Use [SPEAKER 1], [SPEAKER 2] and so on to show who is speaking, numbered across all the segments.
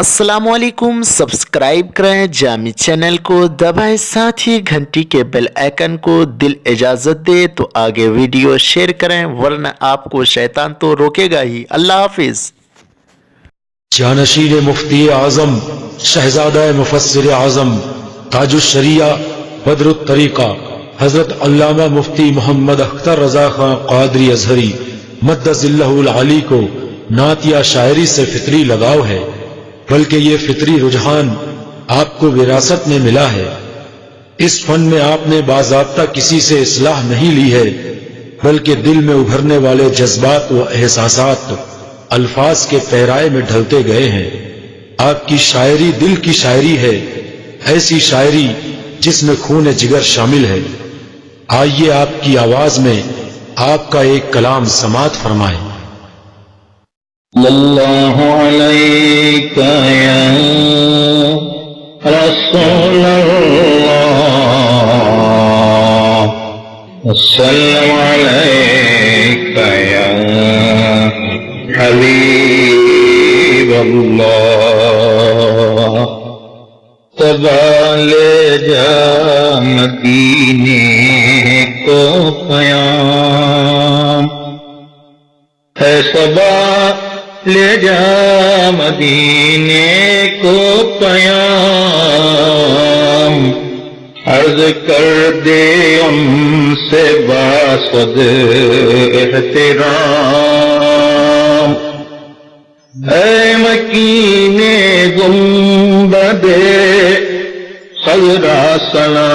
[SPEAKER 1] السلام علیکم، سبسکرائب کریں جامی چینل کو، دبائیں ساتھ ہی گھنٹی کے بیل آئیکن کو۔ دل اجازت دے تو آگے ویڈیو شیئر کریں، ورنہ آپ کو شیطان تو روکے گا ہی۔ اللہ حافظ۔
[SPEAKER 2] جانشین مفتی اعظم، شہزادہ مفسر اعظم، تاج الشریعہ، بدر الطریقہ، حضرت علامہ مفتی محمد اختر رضا خان قادری ازہری مد ظلہ العالی کو نعت یا شاعری سے فطری لگاؤ ہے، بلکہ یہ فطری رجحان آپ کو وراثت میں ملا ہے۔ اس فن میں آپ نے باضابطہ کسی سے اصلاح نہیں لی ہے، بلکہ دل میں ابھرنے والے جذبات و احساسات الفاظ کے پیرائے میں ڈھلتے گئے ہیں۔ آپ کی شاعری دل کی شاعری ہے، ایسی شاعری جس میں خون جگر شامل ہے۔ آئیے آپ کی آواز میں آپ کا ایک کلام سماعت فرمائیں۔
[SPEAKER 3] اللہ علیک یا رسول اللہ، السلام علیک یا حبیب اللہ، تبال جا مدینے کو پیام ہے، سبا لے جا مدینے کو پیام، عرض کر دے ان سے باسد احترام، اے مکین گنبد خضرا سلام،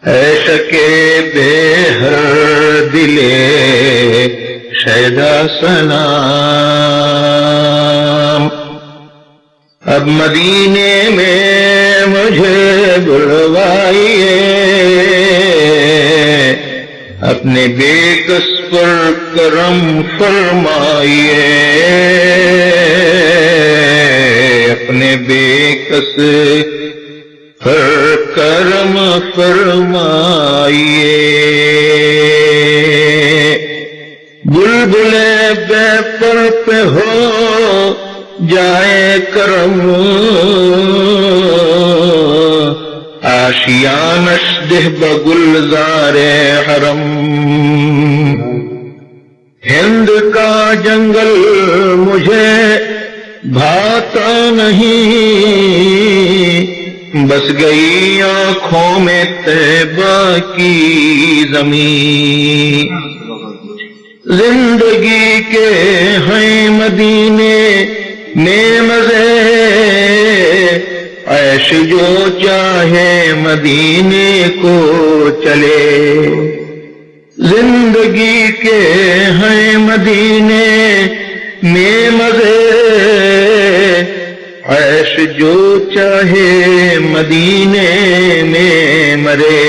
[SPEAKER 3] اے شکے بے ہر دلے شیدا سلام، اب مدینے میں مجھے بلوائیے، اپنے بے کس پر کرم فرمائیے، اپنے بے کس پر کرم فرمائیے، بلبل بے پر پہ ہو جائے کرم، آشیانش دہ بگلزار حرم، ہند کا جنگل مجھے بھاتا نہیں، بس گئی آنکھوں میں طیبہ کی زمین، زندگی کے ہیں مدینے میں مزے، عیش جو چاہے مدینے کو چلے، زندگی کے ہیں مدینے میں مزے، عیش جو چاہے مدینے میں مرے،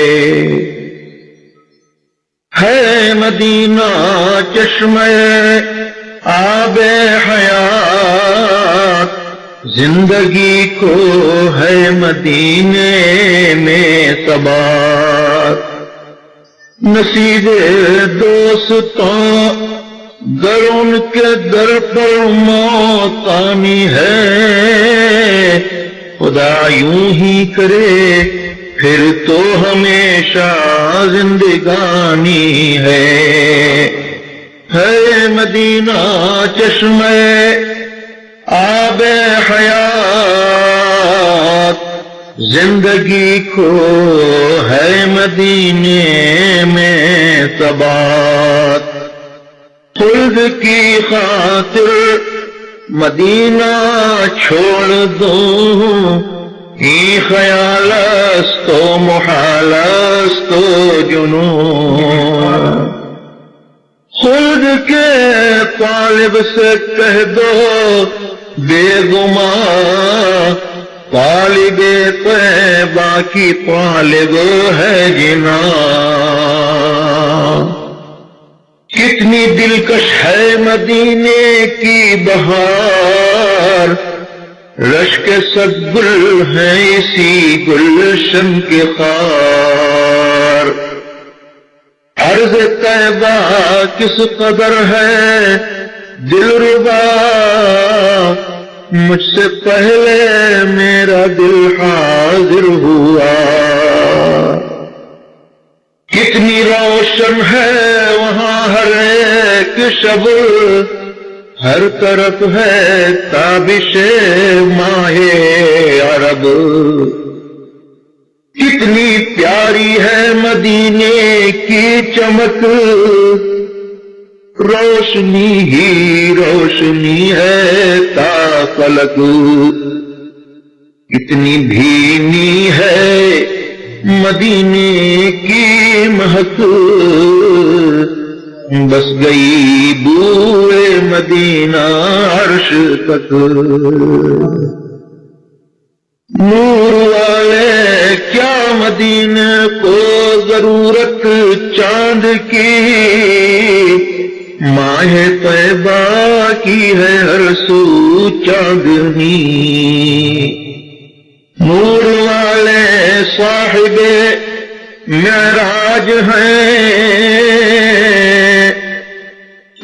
[SPEAKER 3] ہے مدینہ چشمہ آب حیات، زندگی کو ہے مدینے میں ثبات، نصیب دوستوں گر ان کے در پر موت آنی ہے، خدا یوں ہی کرے پھر تو ہمیشہ زندگانی ہے مدینہ چشمہ آب حیات، زندگی کو ہے مدینے میں ثبات، خلد کی خاطر مدینہ چھوڑ دوں، یہ خیال است و محال است و جنون، خلد کے طالب سے کہہ دو بے گمان، طالب طیبہ کی طالب ہے جنان، کتنی دلکش ہے مدینے کی بہار، رشک صد گل ہے اسی گلشن کے خار، عرض طیبہ کس قدر ہے دلربا مجھ سے پہلے میرا دل حاضر ہوا. کتنی روشن ہے وہاں ہر ایک شب، ہر طرف ہے تابش ماہ عرب. کتنی پیاری ہے مدینے کی چمک، روشنی ہی روشنی ہے تا فلک. کتنی بھینی ہے مدینے کی مہک، بس گئی بوئے مدینہ عرش تک. نور والے کیا مدینہ کو ضرورت چاند کی، ماہ طیبہ کی ہے ہر سو چاندنی. نور والے صاحب معراج ہیں،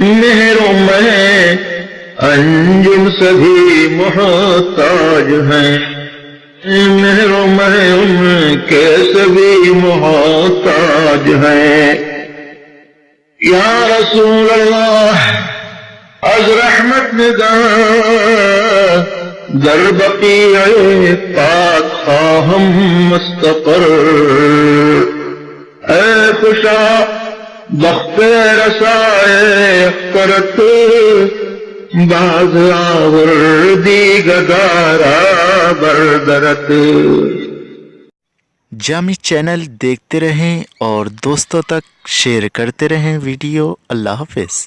[SPEAKER 3] مہروں میں انجم سبھی محتاج ہیں. مہروں میں ان کے سبھی محتاج ہیں. یا رسول اللہ از رحمت نگاہ در بقیع پاک خواہم مستقر. اے خوشا بخت رسائے کرت، باز آوردی گدارا بردرت.
[SPEAKER 1] جامی چینل دیکھتے رہیں اور دوستوں تک شیئر کرتے رہیں ویڈیو. اللہ حافظ.